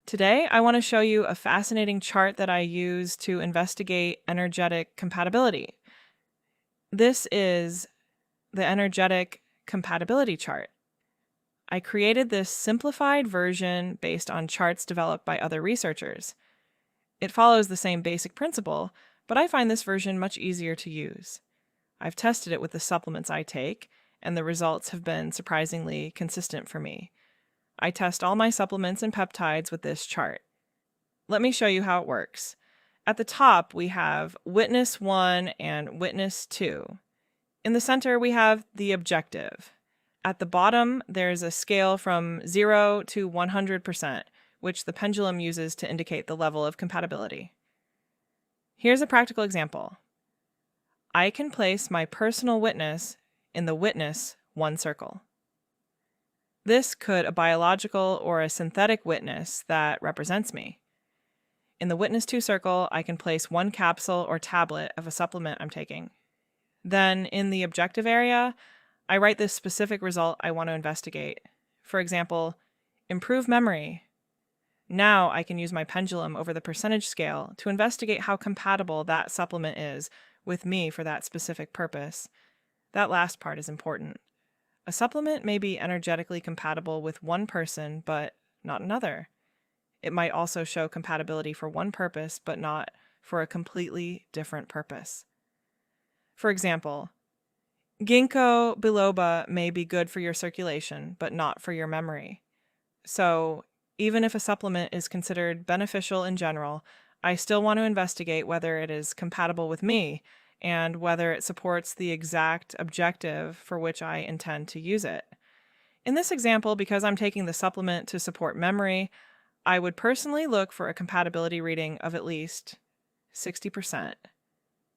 Today, I want to show you a fascinating chart that I use to investigate energetic compatibility. This is the energetic compatibility chart. I created this simplified version based on charts developed by other researchers. It follows the same basic principle, but I find this version much easier to use. I've tested it with the supplements I take, and the results have been surprisingly consistent for me. I test all my supplements and peptides with this chart. Let me show you how it works. At the top, we have witness 1 and witness 2. In the center, we have the objective. At the bottom, there's a scale from 0 to 100%, which the pendulum uses to indicate the level of compatibility. Here's a practical example. I can place my personal witness in the witness 1 circle. This could a biological or a synthetic witness that represents me. In the witness 2 circle, I can place 1 capsule or tablet of a supplement I'm taking. Then, in the objective area, I write this specific result I want to investigate. For example, improve memory. Now I can use my pendulum over the percentage scale to investigate how compatible that supplement is with me for that specific purpose. That last part is important. A supplement may be energetically compatible with one person, but not another. It might also show compatibility for one purpose, but not for a completely different purpose. For example, ginkgo biloba may be good for your circulation, but not for your memory. So, even if a supplement is considered beneficial in general, I still want to investigate whether it is compatible with me and whether it supports the exact objective for which I intend to use it. In this example, because I'm taking the supplement to support memory, I would personally look for a compatibility reading of at least 60%.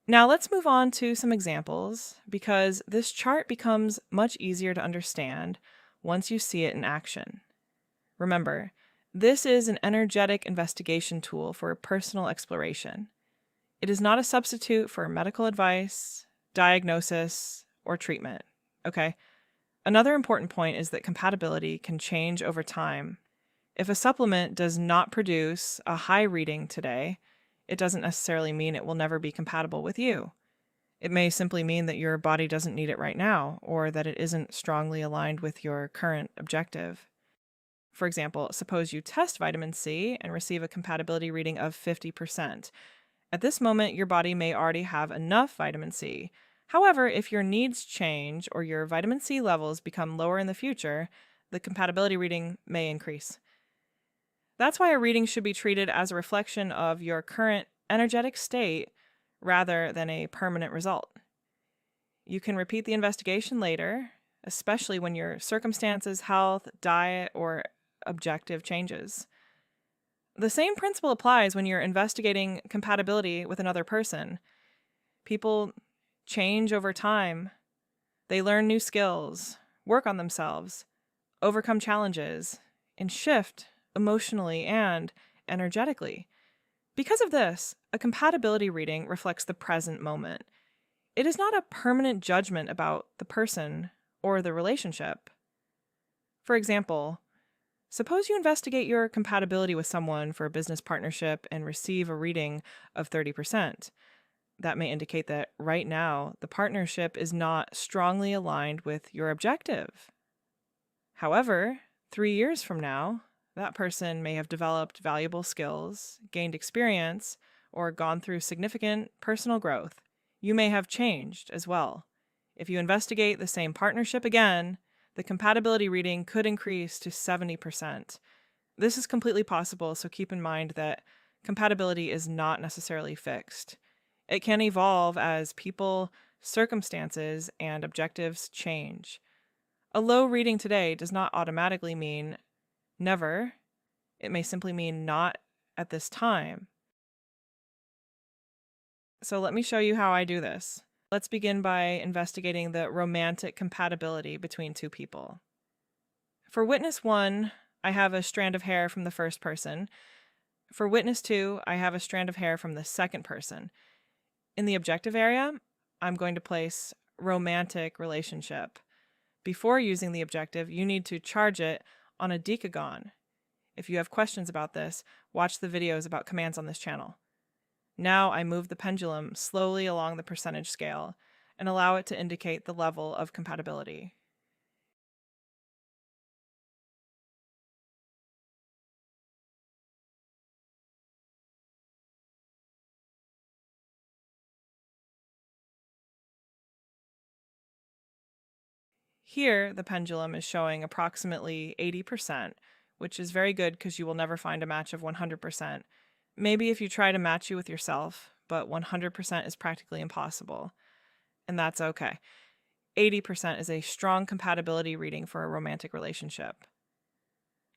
Now let's move on to some examples, because this chart becomes much easier to understand once you see it in action. Remember, this is an energetic investigation tool for personal exploration. It is not a substitute for medical advice, diagnosis, or treatment. Okay? Another important point is that compatibility can change over time. If a supplement does not produce a high reading today, it doesn't necessarily mean it will never be compatible with you. It may simply mean that your body doesn't need it right now, or that it isn't strongly aligned with your current objective. For example, suppose you test vitamin C and receive a compatibility reading of 50%. At this moment, your body may already have enough vitamin C. However, if your needs change or your vitamin C levels become lower in the future, the compatibility reading may increase. That's why a reading should be treated as a reflection of your current energetic state rather than a permanent result. You can repeat the investigation later, especially when your circumstances, health, diet, or objective changes. The same principle applies when you're investigating compatibility with another person. People change over time. They learn new skills, work on themselves, overcome challenges, and shift emotionally and energetically. Because of this, a compatibility reading reflects the present moment. It is not a permanent judgment about the person or the relationship. For example, suppose you investigate your compatibility with someone for a business partnership and receive a reading of 30%. That may indicate that right now the partnership is not strongly aligned with your objective. However, 3 years from now, that person may have developed valuable skills, gained experience, or gone through significant personal growth. You may have changed as well. If you investigate the same partnership again, the compatibility reading could increase to 70%. This is completely possible, so keep in mind that compatibility is not necessarily fixed. It can evolve as people, circumstances, and objectives change. A low reading today does not automatically mean never. It may simply mean not at this time. So let me show you how I do this. Let's begin by investigating the romantic compatibility between two people. For witness 1, I have a strand of hair from the first person. For witness 2, I have a strand of hair from the second person. In the objective area, I'm going to place romantic relationship. Before using the objective, you need to charge it on a decagon. If you have questions about this, watch the videos about commands on this channel. Now I move the pendulum slowly along the percentage scale and allow it to indicate the level of compatibility. Here, the pendulum is showing approximately 80%, which is very good because you will never find a match of 100%. Maybe if you try to match you with yourself, but 100% is practically impossible, and that's okay. 80% is a strong compatibility reading for a romantic relationship.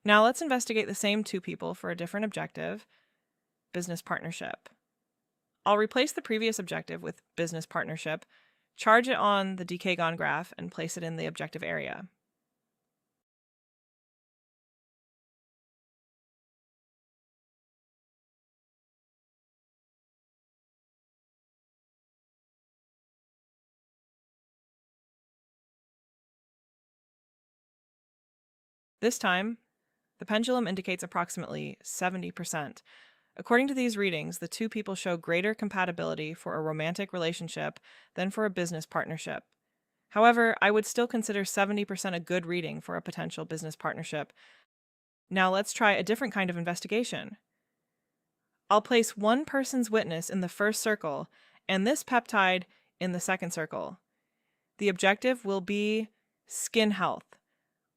Now let's investigate the same two people for a different objective, business partnership. I'll replace the previous objective with business partnership, charge it on the decagon graph, and place it in the objective area. This time, the pendulum indicates approximately 70%. According to these readings, the two people show greater compatibility for a romantic relationship than for a business partnership. However, I would still consider 70% a good reading for a potential business partnership. Now let's try a different kind of investigation. I'll place one person's witness in the first circle and this peptide in the second circle. The objective will be skin health.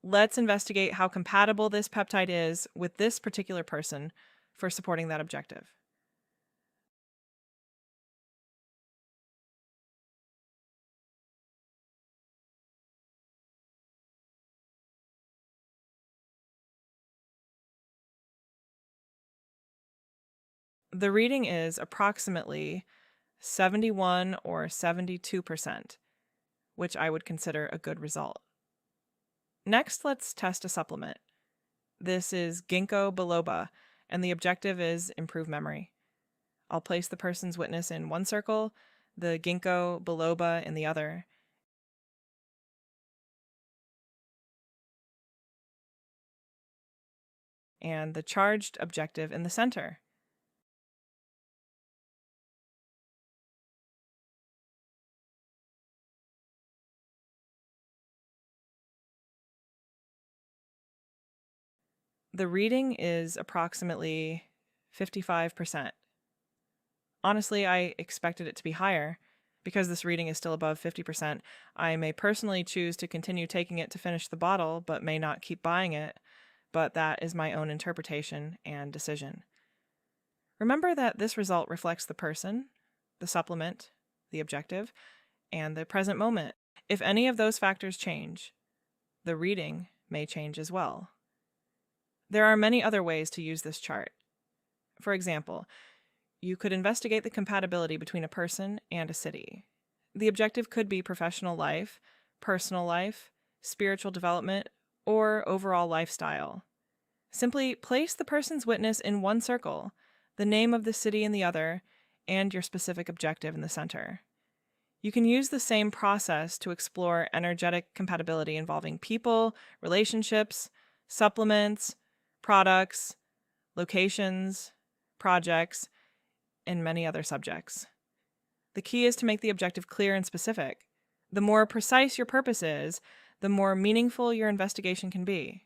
Let's investigate how compatible this peptide is with this particular person for supporting that objective. The reading is approximately 71 or 72%, which I would consider a good result. Next, let's test a supplement. This is ginkgo biloba, and the objective is improve memory. I'll place the person's witness in one circle, the ginkgo biloba in the other, and the charged objective in the center. The reading is approximately 55%. Honestly, I expected it to be higher. Because this reading is still above 50%, I may personally choose to continue taking it to finish the bottle, but may not keep buying it. But that is my own interpretation and decision. Remember that this result reflects the person, the supplement, the objective, and the present moment. If any of those factors change, the reading may change as well. There are many other ways to use this chart. For example, you could investigate the compatibility between a person and a city. The objective could be professional life, personal life, spiritual development, or overall lifestyle. Simply place the person's witness in one circle, the name of the city in the other, and your specific objective in the center. You can use the same process to explore energetic compatibility involving people, relationships, supplements, products, locations, projects, and many other subjects. The key is to make the objective clear and specific. The more precise your purpose is, the more meaningful your investigation can be.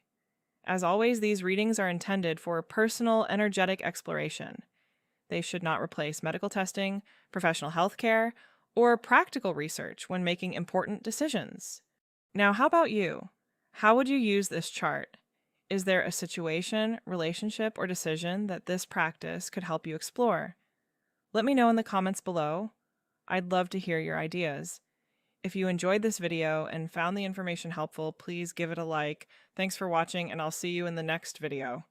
As always, these readings are intended for personal energetic exploration. They should not replace medical testing, professional health care, or practical research when making important decisions. Now, how about you? How would you use this chart? Is there a situation, relationship, or decision that this practice could help you explore? Let me know in the comments below. I'd love to hear your ideas. If you enjoyed this video and found the information helpful, please give it a like. Thanks for watching, and I'll see you in the next video.